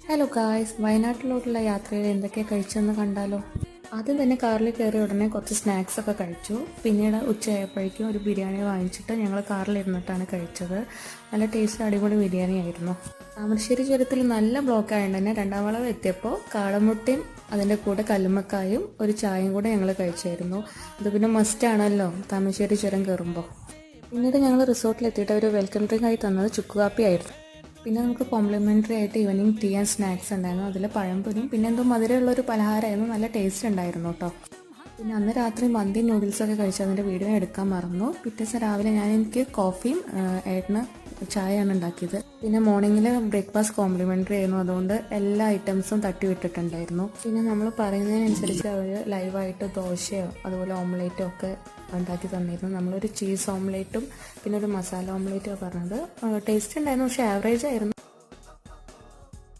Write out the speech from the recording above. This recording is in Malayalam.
ഹലോ ഗായ്സ്, വയനാട്ടിലോട്ടുള്ള യാത്രയിൽ എന്തൊക്കെ കഴിച്ചെന്ന് കണ്ടാലോ. ആദ്യം തന്നെ കാറിൽ കയറിയ ഉടനെ കുറച്ച് സ്നാക്സ് ഒക്കെ കഴിച്ചു. പിന്നീട് ഉച്ചയായപ്പോഴേക്കും ഒരു ബിരിയാണി വാങ്ങിച്ചിട്ട് ഞങ്ങൾ കാറിലിരുന്നിട്ടാണ് കഴിച്ചത്. നല്ല ടേസ്റ്റ്, അടിപൊളി ബിരിയാണി ആയിരുന്നു. താമരശ്ശേരി ചുരത്തിൽ നല്ല ബ്ലോക്ക് ആയതുകൊണ്ട് തന്നെ രണ്ടാം വളവ് എത്തിയപ്പോൾ കാടമുട്ടയും അതിൻ്റെ കൂടെ കല്ലുമ്മക്കായും ഒരു ചായയും കൂടെ ഞങ്ങൾ കഴിച്ചായിരുന്നു. അത് പിന്നെ മസ്റ്റ് ആണല്ലോ താമരശ്ശേരി ചുരം കയറുമ്പോൾ. പിന്നീട് ഞങ്ങൾ റിസോർട്ടിലെത്തിയിട്ട് ഒരു വെൽക്കം ഡ്രിങ്ക് ആയി തന്നത് ചുക്ക് കാപ്പി ആയിരുന്നു. പിന്നെ നമുക്ക് കോംപ്ലിമെൻ്ററി ആയിട്ട് ഈവനിങ് ടീ ആൻഡ് സ്നാക്സ് ഉണ്ടായിരുന്നു. അതിൽ പഴംപൊരിയും പിന്നെ എന്തോ മധുരമുള്ളൊരു പലഹാരമായിരുന്നു. നല്ല ടേസ്റ്റ് ഉണ്ടായിരുന്നു കേട്ടോ. പിന്നെ അന്ന് രാത്രി മന്തി നൂഡിൽസൊക്കെ കഴിച്ച് അതിൻ്റെ വീഡിയോ എടുക്കാൻ മറന്നു. പിറ്റേ ദിവസം രാവിലെ എനിക്ക് കോഫിയും ഏട്ടന് ചായയാണ് ഉണ്ടാക്കിയത്. പിന്നെ മോർണിംഗിൽ ബ്രേക്ക്ഫാസ്റ്റ് കോംപ്ലിമെൻ്ററി ആയിരുന്നു. അതുകൊണ്ട് എല്ലാ ഐറ്റംസും തട്ടി വിട്ടിട്ടുണ്ടായിരുന്നു. പിന്നെ നമ്മൾ പറയുന്നതിനനുസരിച്ച് അവർ ലൈവായിട്ട് ദോശയോ അതുപോലെ ഓംലേറ്റോ ഒക്കെ ഉണ്ടാക്കി തന്നിരുന്നു. നമ്മളൊരു ചീസ് ഓംലേറ്റും പിന്നെ ഒരു മസാല ഓംലേറ്റും പറഞ്ഞത്. ടേസ്റ്റ് ഉണ്ടായിരുന്നു, പക്ഷേ ആവറേജ് ആയിരുന്നു.